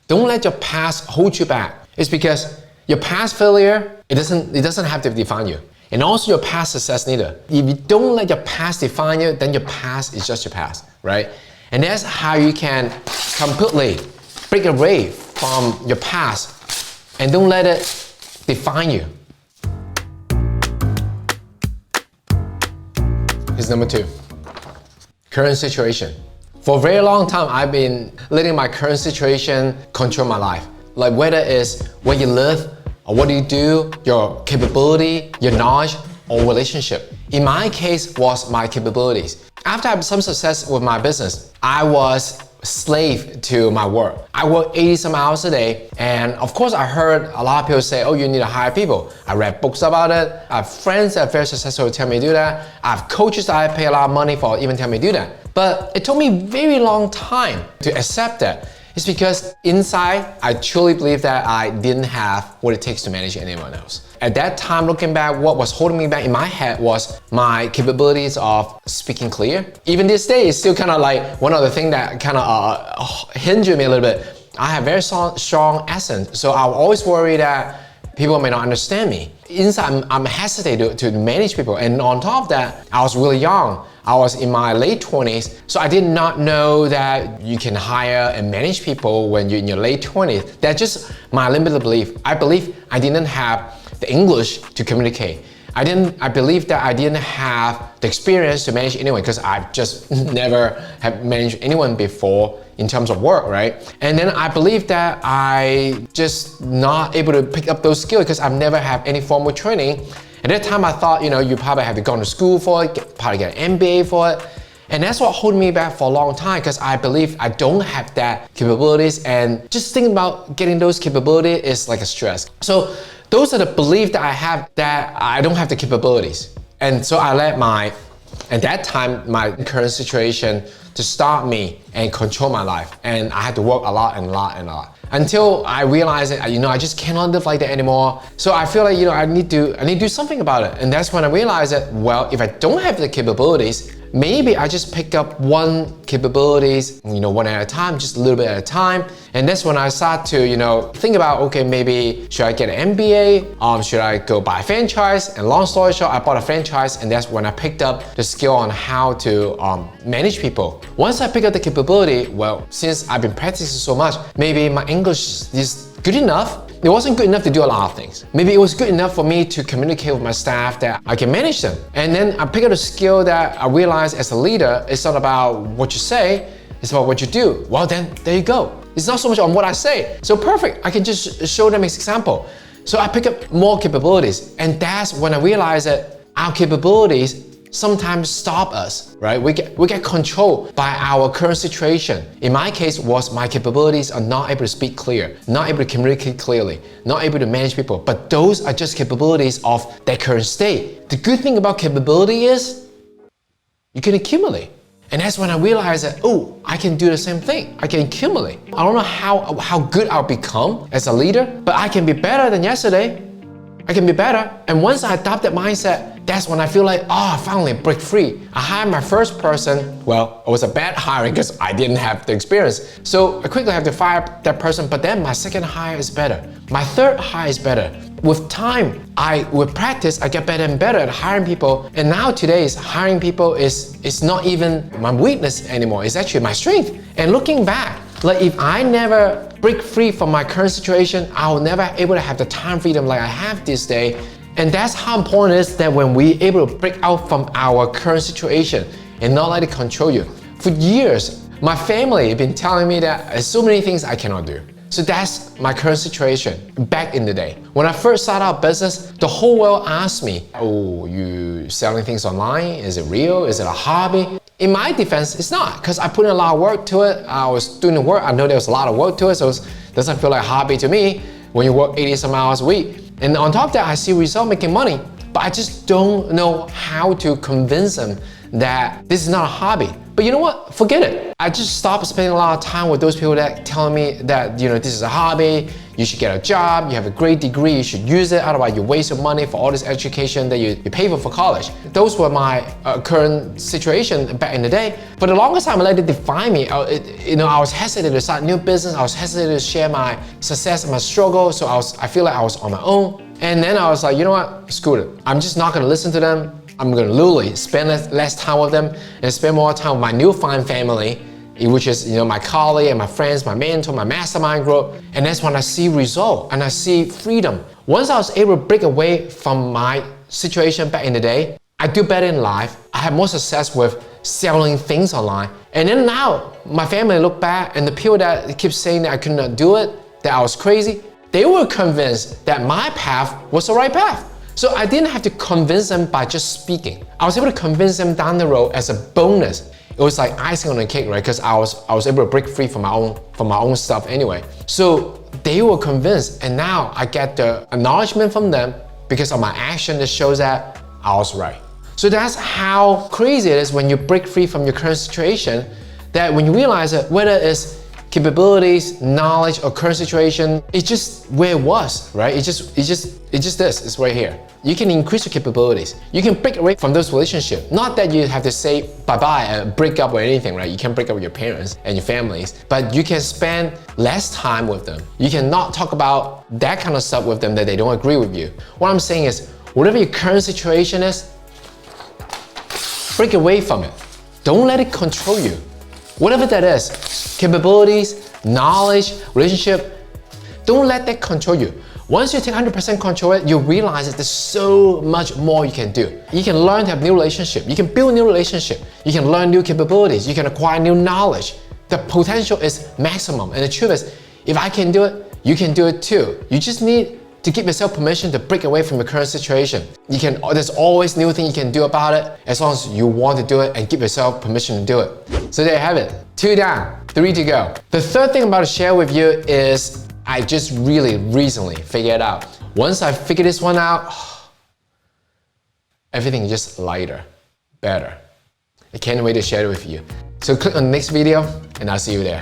Don't let your past hold you back. It's because your past failure, it doesn't have to define you. And also your past success neither. If you don't let your past define you, then your past is just your past, right? And that's how you can completely break away from your past and don't let it define you. Here's number 2. Current situation. For a very long time, I've been letting my current situation control my life. Like whether it's where you live, or what you do, your capability, your knowledge, or relationship. In my case, was my capabilities. After I had some success with my business, I was slave to my work. I work 80 some hours a day, and of course I heard a lot of people say, oh, you need to hire people. I read books about it. I have friends that are very successful who tell me to do that. I have coaches that I pay a lot of money for even tell me to do that. But it took me a very long time to accept that. It's because inside, I truly believe that I didn't have what it takes to manage anyone else. At that time, looking back, what was holding me back in my head was my capabilities of speaking clear. Even this day, it's still kind of like one of the things that kind of hindered me a little bit. I have very strong accent, so I always worry that people may not understand me. Inside, I'm hesitant to manage people, and on top of that, I was really young. I was in my late 20s, so I did not know that you can hire and manage people when you're in your late 20s. That's just my limited belief. I believe I didn't have the English to communicate. I believe that I didn't have the experience to manage anyone because I've just never have managed anyone before in terms of work, right? And then I believe that I just not able to pick up those skills because I've never had any formal training. At that time, I thought, you probably have to go to school for it, probably get an MBA for it. And that's what held me back for a long time because I believe I don't have that capabilities, and just thinking about getting those capabilities is like a stress. So those are the beliefs that I have that I don't have the capabilities. And so I let at that time, my current situation to stop me and control my life. And I had to work a lot and a lot and a lot. Until I realized that, I just cannot live like that anymore. So I feel like, I need to do something about it. And that's when I realized that, well, if I don't have the capabilities, maybe I just pick up one capabilities, one at a time, just a little bit at a time. And that's when I start to, think about, okay, maybe should I get an MBA? Should I go buy a franchise? And long story short, I bought a franchise, and that's when I picked up the skill on how to manage people. Once I pick up the capability, well, since I've been practicing so much, maybe my English is good enough. It wasn't good enough to do a lot of things. Maybe it was good enough for me to communicate with my staff that I can manage them. And then I pick up a skill that I realized as a leader, it's not about what you say, it's about what you do. Well, then there you go. It's not so much on what I say. So perfect, I can just show them an example. So I pick up more capabilities. And that's when I realized that our capabilities sometimes stop us, right? We get controlled by our current situation. In my case, was my capabilities are not able to speak clear, not able to communicate clearly, not able to manage people. But those are just capabilities of their current state. The good thing about capability is you can accumulate. And that's when I realized that, oh, I can do the same thing. I can accumulate. I don't know how good I'll become as a leader, but I can be better than yesterday. I can be better. And once I adopt that mindset, that's when I feel like, I finally break free. I hired my first person. Well, it was a bad hiring because I didn't have the experience. So I quickly have to fire that person, but then my second hire is better. My third hire is better. With time, with practice, I get better and better at hiring people. And now today's hiring people is not even my weakness anymore. It's actually my strength. And looking back, like if I never break free from my current situation, I will never able to have the time freedom like I have this day. And that's how important it is that when we're able to break out from our current situation and not let it control you. For years, my family have been telling me that there's so many things I cannot do. So that's my current situation back in the day. When I first started out business, the whole world asked me, oh, you selling things online? Is it real? Is it a hobby? In my defense, it's not, because I put in a lot of work to it. I was doing the work. I know there was a lot of work to it, so it doesn't feel like a hobby to me when you work 80 some hours a week. And on top of that, I see results making money, but I just don't know how to convince them that this is not a hobby. But you know what? Forget it. I just stopped spending a lot of time with those people that telling me that, you know, this is a hobby, you should get a job, you have a great degree, you should use it, otherwise you waste your money for all this education that you pay for college. Those were my current situation back in the day. For the longest time, I let it define me. I was hesitant to start new business, I was hesitant to share my success and my struggle, so I feel like I was on my own. And then I was like, you know what, screw it. I'm just not gonna listen to them. I'm gonna literally spend less time with them and spend more time with my newfound family, which is, you know, my colleague and my friends, my mentor, my mastermind group. And that's when I see result and I see freedom. Once I was able to break away from my situation back in the day, I do better in life. I have more success with selling things online. And then now, my family look back and the people that keep saying that I could not do it, that I was crazy, they were convinced that my path was the right path. So I didn't have to convince them by just speaking. I was able to convince them down the road as a bonus. It was like icing on the cake, right? Because I was able to break free from my own stuff anyway. So they were convinced, and now I get the acknowledgement from them because of my action that shows that I was right. So that's how crazy it is when you break free from your current situation, that when you realize that whether it's capabilities, knowledge, or current situation, it's just where it was, right? It's just this, it's right here. You can increase your capabilities. You can break away from those relationships. Not that you have to say bye-bye and break up or anything, right? You can't break up with your parents and your families, but you can spend less time with them. You can not talk about that kind of stuff with them that they don't agree with you. What I'm saying is, whatever your current situation is, break away from it. Don't let it control you. Whatever that is, capabilities, knowledge, relationship, don't let that control you. Once you take 100% control it, you realize that there's so much more you can do. You can learn to have new relationship. You can build new relationship. You can learn new capabilities. You can acquire new knowledge. The potential is maximum. And the truth is, if I can do it, you can do it too. You just need to give yourself permission to break away from your current situation. There's always new thing you can do about it as long as you want to do it and give yourself permission to do it. So there you have it. 2 down, 3 to go. The third thing I'm about to share with you is I just really recently figured out. Once I figured this one out, everything is just lighter, better. I can't wait to share it with you. So click on the next video and I'll see you there.